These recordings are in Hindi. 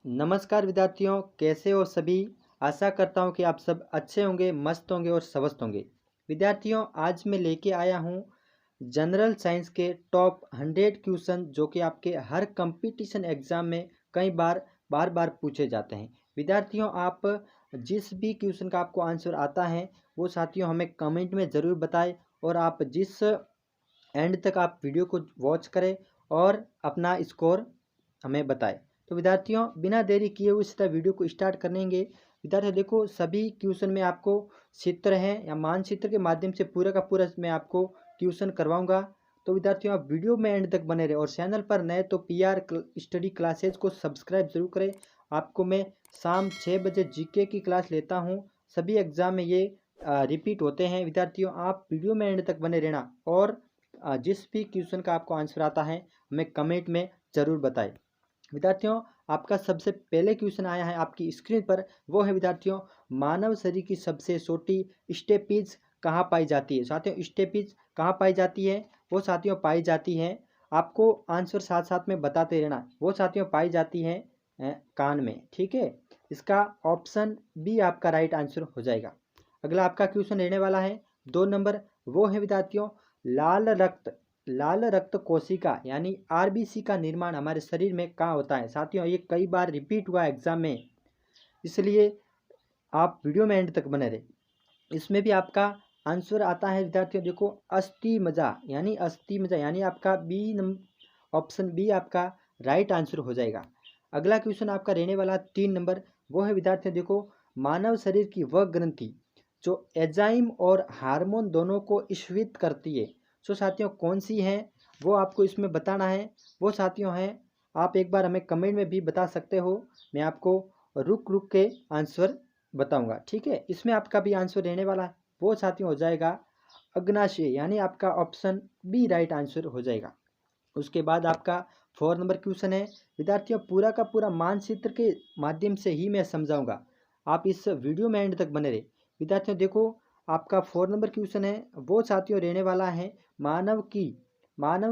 नमस्कार विद्यार्थियों, कैसे हो सभी। आशा करता हूँ कि आप सब अच्छे होंगे, मस्त होंगे और स्वस्थ होंगे। विद्यार्थियों, आज मैं लेके आया हूँ जनरल साइंस के टॉप 100 क्वेश्चन जो कि आपके हर कंपटीशन एग्जाम में कई बार बार पूछे जाते हैं। विद्यार्थियों, आप जिस भी क्वेश्चन का आपको आंसर आता है वो साथियों हमें कमेंट में ज़रूर बताएं और आप जिस एंड तक आप वीडियो को वॉच करें और अपना स्कोर हमें बताएं। तो विद्यार्थियों, बिना देरी किए हुए सीधा वीडियो को स्टार्ट करेंगे। विद्यार्थियों देखो, सभी क्वेश्चन में आपको चित्र हैं या मानचित्र के माध्यम से पूरा का पूरा मैं आपको क्वेश्चन करवाऊंगा। तो विद्यार्थियों, आप वीडियो में एंड तक बने रहे और चैनल पर नए तो पीआर स्टडी क्लासेज को सब्सक्राइब जरूर करें। आपको मैं शाम 6 बजे जीके की क्लास लेता हूँ। सभी एग्जाम में ये रिपीट होते हैं। विद्यार्थियों, आप वीडियो में एंड तक बने रहना और जिस भी क्वेश्चन का आपको आंसर आता है हमें कमेंट में ज़रूर बताएं। विद्यार्थियों, आपका सबसे पहले क्वेश्चन आया है आपकी स्क्रीन पर। वो है विद्यार्थियों, मानव शरीर की सबसे छोटी स्टेपीज कहाँ पाई जाती है। साथियों, स्टेपीज कहाँ पाई जाती है? वो साथियों पाई जाती है, आपको आंसर साथ साथ में बताते रहना। वो साथियों पाई जाती है कान में। ठीक है, इसका ऑप्शन बी आपका राइट आंसर हो जाएगा। अगला आपका क्वेश्चन रहने वाला है 2 नंबर। वो है विद्यार्थियों, लाल रक्त कोशिका यानी आरबीसी का निर्माण हमारे शरीर में कहाँ होता है। साथियों, ये कई बार रिपीट हुआ एग्जाम में, इसलिए आप वीडियो में एंड तक बने रहे। इसमें भी आपका आंसर आता है विद्यार्थियों, देखो अस्थि मज्जा यानी आपका ऑप्शन बी आपका राइट आंसर हो जाएगा। अगला क्वेश्चन आपका रहने वाला 3 नंबर। वो है विद्यार्थियों, देखो मानव शरीर की वह ग्रंथि जो एंजाइम और हार्मोन दोनों को स्वीकृत करती है, सो साथियों कौन सी है वो आपको इसमें बताना है। वो साथियों हैं, आप एक बार हमें कमेंट में भी बता सकते हो, मैं आपको रुक रुक के आंसर बताऊंगा। ठीक है, इसमें आपका भी आंसर रहने वाला है, वो साथियों हो जाएगा अग्नाशय यानी आपका ऑप्शन बी राइट आंसर हो जाएगा। उसके बाद आपका 4 नंबर क्वेश्चन है विद्यार्थियों, पूरा का पूरा मानचित्र के माध्यम से ही मैं समझाऊंगा, आप इस वीडियो में एंड तक बने रहे। विद्यार्थियों देखो, आपका 4 नंबर क्वेश्चन है वो साथियों रहने वाला है, मानव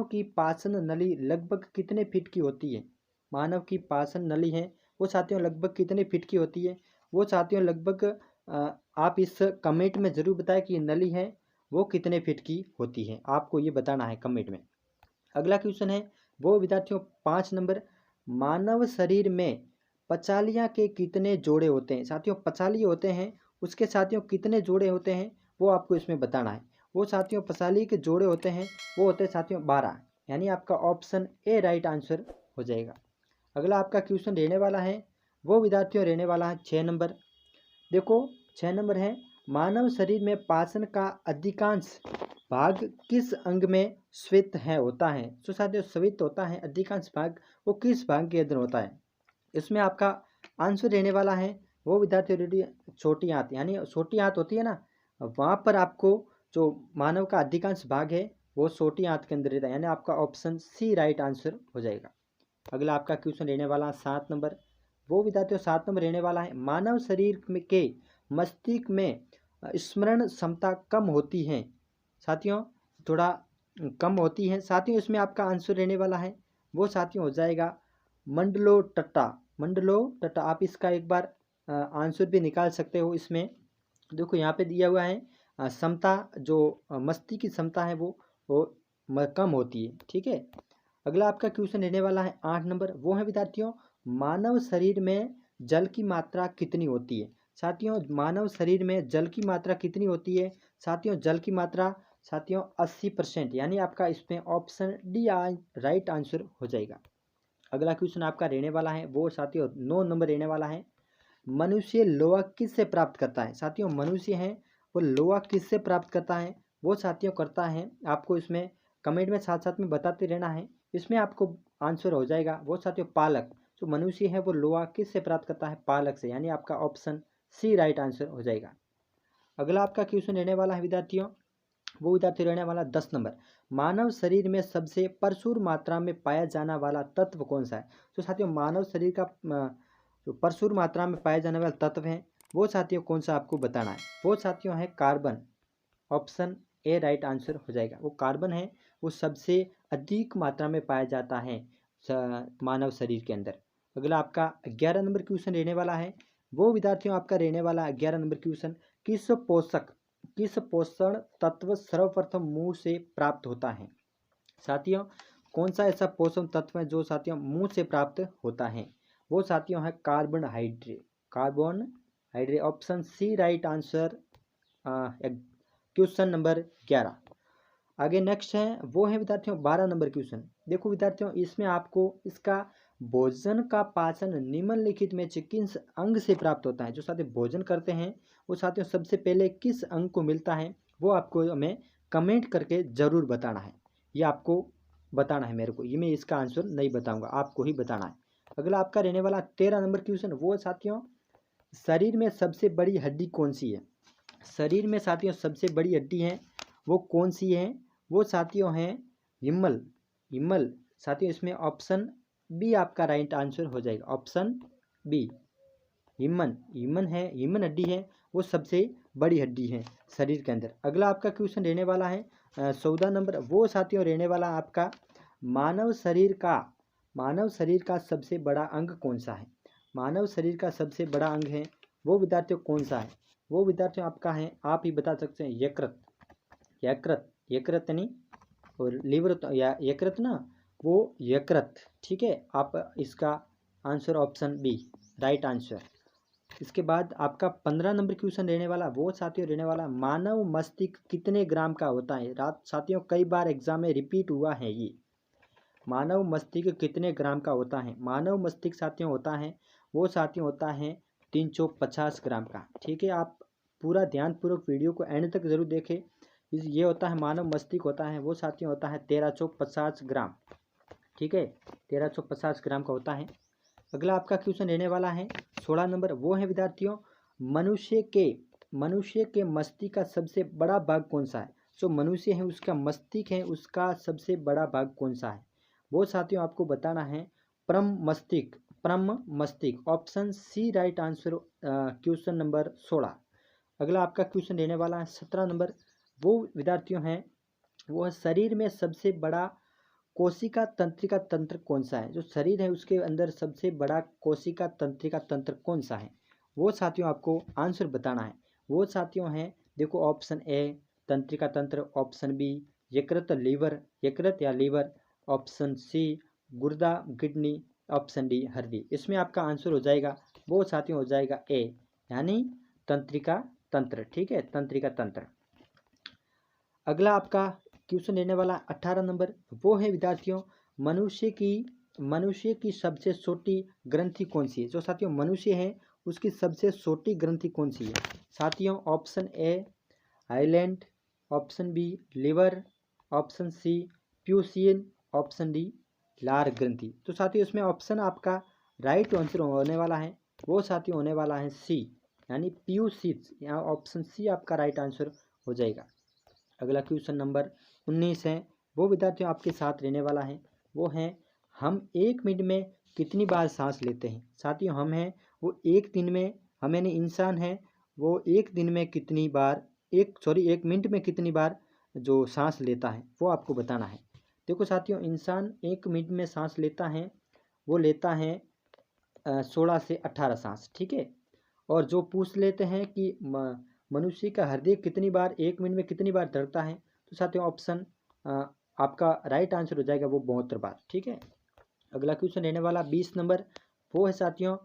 की पाचन नली लगभग कितने फीट की होती है। मानव की पाचन नली है वो साथियों लगभग कितने फीट की होती है। वो साथियों लगभग आप इस कमेंट में ज़रूर बताएं कि नली है वो कितने फीट की होती है, आपको ये बताना है कमेंट में। अगला क्वेश्चन है वो विद्यार्थियों 5 नंबर, मानव शरीर में पचालियाँ के कितने जोड़े होते हैं। साथियों पचाली होते हैं, उसके साथियों कितने जोड़े होते हैं वो आपको इसमें बताना है। वो साथियों पचाली के जोड़े होते हैं वो होते हैं साथियों 12 यानी आपका ऑप्शन ए राइट आंसर हो जाएगा। अगला आपका क्वेश्चन रहने वाला है वो विद्यार्थियों रहने वाला है 6 नंबर। देखो 6 नंबर है, मानव शरीर में पाचन का अधिकांश भाग किस अंग में स्वित है होता है। तो साथियों स्वित होता है अधिकांश भाग, वो किस भाग के अंदर होता है। इसमें आपका आंसर रहने वाला है वो विद्यार्थी ऑलरेडी छोटी आंत यानी छोटी आंत होती है ना, वहाँ पर आपको जो मानव का अधिकांश भाग है वो छोटी आंत के अंदर रहता है, यानी आपका ऑप्शन सी राइट आंसर हो जाएगा। अगला आपका क्वेश्चन रहने वाला 7 नंबर। वो विद्यार्थियों 7 नंबर रहने वाला है, मानव शरीर के मस्तिष्क में स्मरण क्षमता कम होती है। साथियों थोड़ा कम होती है। साथियों इसमें आपका आंसर रहने वाला है वो साथियों हो जाएगा मंडलो टट्टा। आप इसका एक बार आंसर भी निकाल सकते हो। इसमें देखो यहाँ पे दिया हुआ है क्षमता, जो मस्तिष्क की क्षमता है वो कम होती है। ठीक है, अगला आपका क्वेश्चन रहने वाला है 8 नंबर। वो है विद्यार्थियों, मानव शरीर में जल की मात्रा कितनी होती है। साथियों मानव शरीर में जल की मात्रा कितनी होती है। साथियों जल की मात्रा साथियों 80% यानी आपका इसमें ऑप्शन डी राइट आंसर हो जाएगा। अगला क्वेश्चन आपका रहने वाला है वो साथियों 9 नंबर रहने वाला है, मनुष्य लोहा किससे प्राप्त करता है। साथियों मनुष्य है वो लोहा किससे प्राप्त करता है, वो साथियों करता है, आपको इसमें कमेंट में साथ साथ में बताते रहना है। इसमें आपको आंसर हो जाएगा वो साथियों पालक, जो मनुष्य है वो लोहा किससे प्राप्त करता है, पालक से, यानी आपका ऑप्शन सी राइट आंसर हो जाएगा। अगला आपका क्वेश्चन रहने वाला है विद्यार्थियों, वो विद्यार्थी रहने वाला 10 नंबर, मानव शरीर में सबसे प्रचुर मात्रा में पाया जाने वाला तत्व कौन सा है। तो साथियों मानव शरीर का जो प्रचुर मात्रा में पाया जाने वाला तत्व है वो साथियों कौन सा आपको बताना है। वो साथियों है carbon, option A right answer हो जाएगा। वो कार्बन है वो सबसे अधिक मात्रा में पाया जाता है मानव शरीर के अंदर। अगला आपका 11 नंबर क्वेश्चन रहने वाला है, वो विद्यार्थियों आपका रहने वाला 11 नंबर क्वेश्चन, किस पोषण तत्व सर्वप्रथम मुंह से प्राप्त होता है। साथियों कौन सा ऐसा पोषण तत्व है जो साथियों मुंह से प्राप्त होता है, वो साथियों है carbohydrate. Option C right answer question number 11। आगे नेक्स्ट है, वो है विद्यार्थियों 12 नंबर क्वेश्चन। देखो विद्यार्थियों इसमें आपको इसका भोजन का पाचन निम्नलिखित में से किस अंग से प्राप्त होता है। जो साथियों भोजन करते हैं वो साथियों सबसे पहले किस अंग को मिलता है, वो आपको हमें कमेंट करके ज़रूर बताना है। ये आपको बताना है मेरे को, ये मैं इसका आंसर नहीं बताऊंगा, आपको ही बताना है। अगला आपका रहने वाला 13 नंबर क्वेश्चन, वो साथियों शरीर में सबसे बड़ी हड्डी कौन सी है। शरीर में साथियों सबसे बड़ी हड्डी है वो कौन सी है, वो साथियों हैं हिम्मल। साथियों इसमें ऑप्शन बी आपका राइट आंसर हो जाएगा, ऑप्शन बी हिम्मन हड्डी है वो सबसे बड़ी हड्डी है शरीर के अंदर। अगला आपका क्वेश्चन रहने वाला है 14 नंबर, वो साथियों रहने वाला आपका मानव शरीर का सबसे बड़ा अंग कौन सा है। मानव शरीर का सबसे बड़ा अंग है वो विद्यार्थियों कौन सा है, वो विद्यार्थियों आपका है, आप ही बता सकते हैं, यकृत नहीं, और लिवर या यकृत ना, वो यकृत। ठीक है, आप इसका answer option B right answer. इसके बाद आपका 15 नंबर क्वेश्चन रहने वाला, वो साथियों रहने वाला मानव मस्तिष्क कितने ग्राम का होता है। साथियों कई बार एग्जाम में रिपीट हुआ है ये, मानव मस्तिष्क कितने ग्राम का होता है। मानव मस्तिष्क साथियों होता है वो साथियों होता है 350 ग्राम का। ठीक है, आप पूरा ध्यानपूर्वक वीडियो को एंड तक जरूर देखें। ये होता है मानव मस्तिष्क होता है वो साथियों होता है 1350 ग्राम। ठीक है, 1350 ग्राम का होता है। अगला आपका क्वेश्चन रहने वाला है 16 नंबर, वो है विद्यार्थियों मनुष्य के मस्तिष्क का सबसे बड़ा भाग कौन सा है। जो मनुष्य है उसका मस्तिष्क है उसका सबसे बड़ा भाग कौन सा है, वो साथियों आपको बताना है परम मस्तिष्क। Option C right answer question number 16। अगला आपका क्वेश्चन रहने वाला है 17 नंबर, वो विद्यार्थियों हैं वो है शरीर में सबसे बड़ा कोशिका तंत्रिका तंत्र कौन सा है। जो शरीर है उसके अंदर सबसे बड़ा कोशिका तंत्रिका तंत्र कौन सा है, वो साथियों आपको आंसर बताना है। वो साथियों हैं देखो, ऑप्शन ए तंत्रिका तंत्र, ऑप्शन बी यकृत या लीवर, ऑप्शन सी गुर्दा किडनी, ऑप्शन डी हृदय। इसमें आपका आंसर हो जाएगा वो साथियों हो जाएगा ए, यानी तंत्रिका तंत्र। ठीक है, तंत्रिका तंत्र। अगला आपका क्वेश्चन रहने वाला 18 नंबर, वो है विद्यार्थियों मनुष्य की सबसे छोटी ग्रंथि कौन सी है। जो साथियों मनुष्य है उसकी सबसे छोटी ग्रंथि कौन सी है। साथियों option A island, option B liver, option C प्यूसियन, ऑप्शन डी लार ग्रंथि। तो साथियों इसमें ऑप्शन आपका राइट आंसर होने वाला है वो साथियों होने वाला है सी, यानी प्यूसिस। यहाँ ऑप्शन सी आपका राइट आंसर हो जाएगा। अगला क्वेश्चन नंबर 19 है, वो विद्यार्थियों आपके साथ रहने वाला है, वो है हम 1 मिनट में कितनी बार सांस लेते हैं। साथियों हम हैं वो एक दिन में, हम यानी इंसान है वो एक दिन में कितनी बार 1 मिनट में कितनी बार जो सांस लेता है वो आपको बताना है। देखो साथियों इंसान 1 मिनट में सांस लेता है वो लेता है 16 से 18 सांस। ठीक है, और जो पूछ लेते हैं कि मनुष्य का हृदय कितनी बार 1 मिनट में कितनी बार धड़कता है, तो साथियों ऑप्शन आपका राइट आंसर हो जाएगा वो 72 बार। ठीक है, अगला क्वेश्चन रहने वाला 20 नंबर, वो है साथियों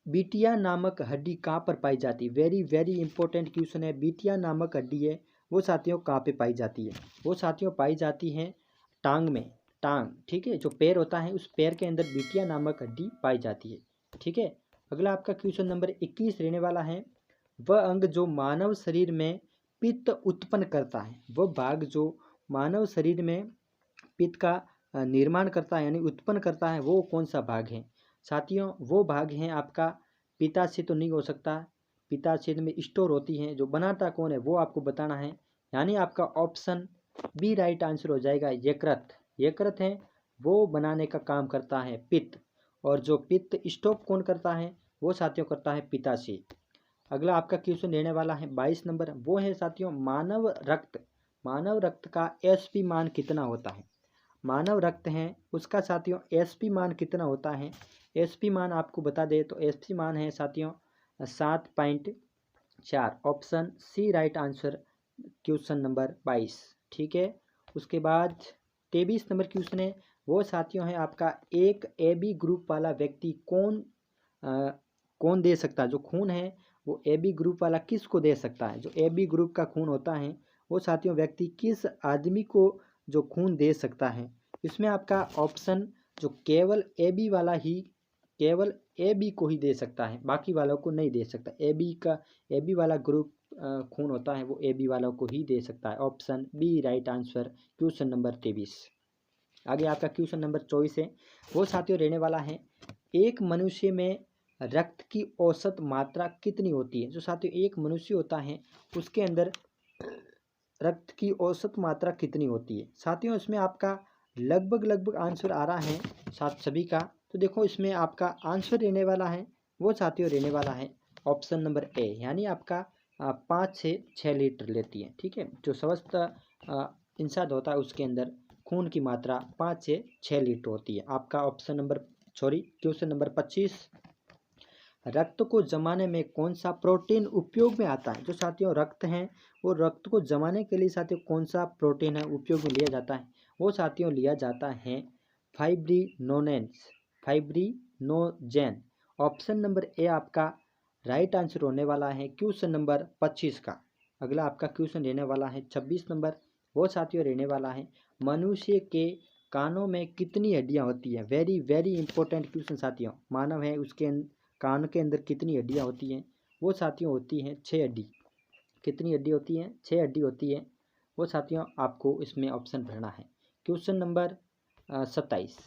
बीटिया नामक हड्डी कहाँ पर पाई जाती है। वेरी वेरी इंपॉर्टेंट क्वेश्चन है। बीटिया नामक हड्डी है वो साथियों कहाँ पे पाई जाती है, वो साथियों पाई जाती है टांग में, ठीक है, जो पैर होता है उस पैर के अंदर बीटिया नामक हड्डी पाई जाती है। ठीक है, अगला आपका क्वेश्चन नंबर 21 रहने वाला है, वह अंग जो मानव शरीर में पित्त उत्पन्न करता है, वह भाग जो मानव शरीर में पित्त का निर्माण करता है यानी उत्पन्न करता है, वो कौन सा भाग है। साथियों वो भाग है आपका पित्ताशय तो नहीं हो सकता, पित्ताशय में स्टोर होती है, जो बनाता कौन है वो आपको बताना है, यानी आपका ऑप्शन बी राइट आंसर हो जाएगा यकृत है वो बनाने का काम करता है पित्त, और जो पित्त स्टॉप कौन करता है वो साथियों करता है पित्ताशय। अगला आपका क्वेश्चन रहने वाला है 22 नंबर, वो है साथियों मानव रक्त का एसपी मान कितना होता है। मानव रक्त है उसका साथियों एसपी मान कितना होता है, एसपी मान आपको बता दे तो एसपी मान है साथियों 7.4। Option C right answer question number 22। ठीक है, उसके बाद 23 नंबर क्वेश्चन है वो साथियों है आपका, एक ए बी ग्रुप वाला व्यक्ति कौन दे सकता है। जो खून है वो ए बी ग्रुप वाला किसको दे सकता है। जो ए बी ग्रुप का खून होता है वो साथियों व्यक्ति किस आदमी को जो खून दे सकता है। इसमें आपका ऑप्शन जो केवल ए बी वाला ही, केवल ए बी को ही दे सकता है, बाकी वालों को नहीं दे सकता। ए बी वाला ग्रुप खून होता है वो ए बी वालों को ही दे सकता है। Option B right answer question number 23। आगे आपका क्वेश्चन नंबर 24 है वो साथियों रहने वाला है, एक मनुष्य में रक्त की औसत मात्रा कितनी होती है। जो साथियों एक मनुष्य होता है उसके अंदर रक्त की औसत मात्रा कितनी होती है। साथियों इसमें आपका लगभग आंसर आ रहा है सभी का। तो देखो इसमें आपका आंसर रहने वाला है वो साथियों रहने वाला है ऑप्शन नंबर ए, यानी आपका 5 से 6 लीटर लेती है। ठीक है, जो स्वस्थ इंसान होता है उसके अंदर खून की मात्रा 5 से 6 लीटर होती है। आपका क्वेश्चन नंबर 25, रक्त को जमाने में कौन सा प्रोटीन उपयोग में आता है। जो साथियों रक्त हैं वो रक्त को जमाने के लिए साथियों कौन सा प्रोटीन है उपयोग में लिया जाता है। वो साथियों लिया जाता है फाइब्रिनोजेन। ऑप्शन नंबर ए आपका राइट आंसर होने वाला है क्वेश्चन नंबर 25 का। अगला आपका क्वेश्चन रहने वाला है 26 नंबर, वो साथियों रहने वाला है, मनुष्य के कानों में कितनी हड्डियां होती है। वेरी वेरी इंपॉर्टेंट क्वेश्चन साथियों। मानव है उसके कान के अंदर कितनी हड्डियां होती हैं। वो साथियों होती हैं 6 हड्डी। कितनी हड्डी होती हैं? 6 हड्डी होती है। वो साथियों आपको इसमें ऑप्शन भरना है क्वेश्चन नंबर 27।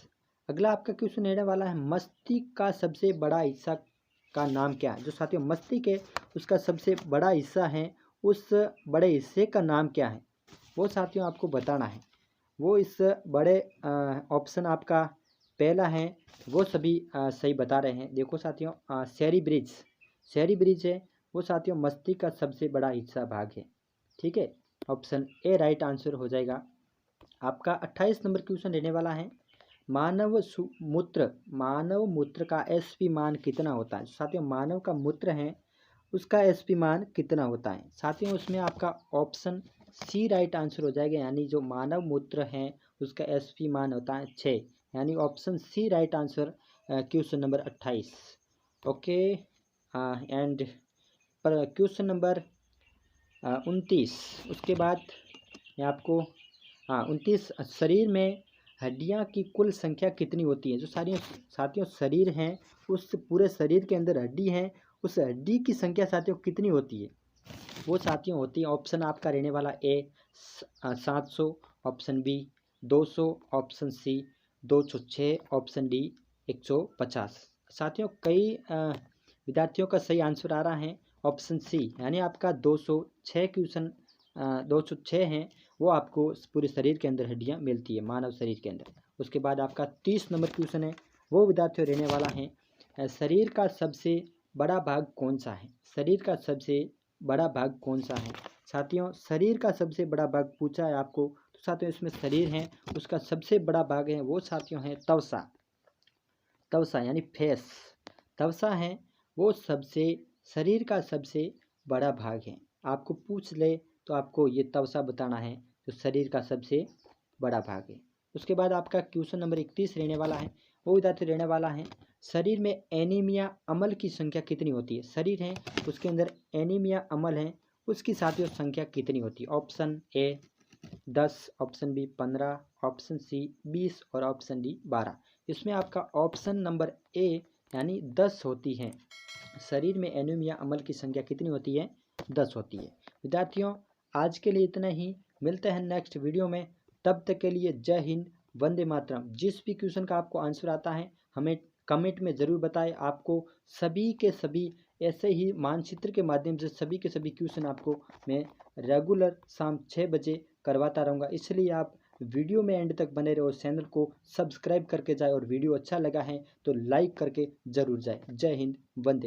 अगला आपका क्वेश्चन रहने वाला है, मस्तिष्क का सबसे बड़ा हिस्सा का नाम क्या है। जो साथियों मस्तिष्क है उसका सबसे बड़ा हिस्सा है, उस बड़े हिस्से का नाम क्या है वो साथियों आपको बताना है। वो इस बड़े ऑप्शन आपका पहला है वो सभी सही बता रहे हैं। देखो साथियों सेरिब्रिज है वो साथियों मस्तिष्क का सबसे बड़ा हिस्सा भाग है। ठीक है, ऑप्शन ए राइट आंसर हो जाएगा। आपका 28 नंबर क्वेश्चन रहने वाला है, मानव मूत्र का एसपी मान कितना होता है। साथियों मानव का मूत्र है उसका एसपी मान कितना होता है। साथियों उसमें आपका ऑप्शन सी राइट आंसर हो जाएगा, यानी जो मानव मूत्र है उसका एसपी मान होता है 6, यानी option C right answer question number 28। Okay, end पर क्वेश्चन नंबर 29, उसके बाद मैं आपको 29, शरीर में हड्डियां की कुल संख्या कितनी होती है। जो साथियों शरीर हैं उस पूरे शरीर के अंदर हड्डी हैं, उस हड्डी की संख्या साथियों कितनी होती है। वो साथियों होती है, ऑप्शन आपका रहने वाला A 700, option B 200, option C 206, option D 150। साथियों कई विद्यार्थियों का सही आंसर आ रहा है ऑप्शन सी, यानी आपका 206 क्वेश्चन 206 हैं वो आपको पूरे शरीर के अंदर हड्डियां मिलती है मानव शरीर के अंदर। उसके बाद आपका 30 नंबर क्वेश्चन है वो विद्यार्थियों रहने वाला है, शरीर का सबसे बड़ा भाग कौन सा है। शरीर का सबसे बड़ा भाग कौन सा है। साथियों शरीर का सबसे बड़ा भाग पूछा है आपको, तो साथियों इसमें शरीर है उसका सबसे बड़ा भाग है वो साथियों है तवसा यानी फेस। तवसा है वो शरीर का सबसे बड़ा भाग है। आपको पूछ ले तो आपको ये तवसा बताना है जो शरीर का सबसे बड़ा भाग है। उसके बाद आपका क्वेश्चन नंबर 31 रहने वाला है वो विद्यार्थी रहने वाला है, शरीर में एनीमिया अम्ल की संख्या कितनी होती है। शरीर है उसके अंदर एनीमिया अम्ल है उसकी साथियों संख्या कितनी होती है। Option A 10, option B 15, option C 20 और ऑप्शन डी 12। इसमें आपका ऑप्शन नंबर ए यानी 10 होती है। शरीर में एनीमिया अम्ल की संख्या कितनी होती है? 10 होती है। विद्यार्थियों आज के लिए इतना ही, मिलते हैं नेक्स्ट वीडियो में। तब तक के लिए जय हिंद, वंदे मातरम। जिस भी क्वेश्चन का आपको आंसर आता है हमें कमेंट में ज़रूर बताएं। आपको सभी के सभी ऐसे ही मानचित्र के माध्यम से सभी के सभी क्वेश्चन आपको मैं रेगुलर शाम 6 बजे करवाता रहूँगा, इसलिए आप वीडियो में एंड तक बने रहो। चैनल को सब्सक्राइब करके जाए और वीडियो अच्छा लगा है तो लाइक करके ज़रूर जाए। जय हिंद, वंदे।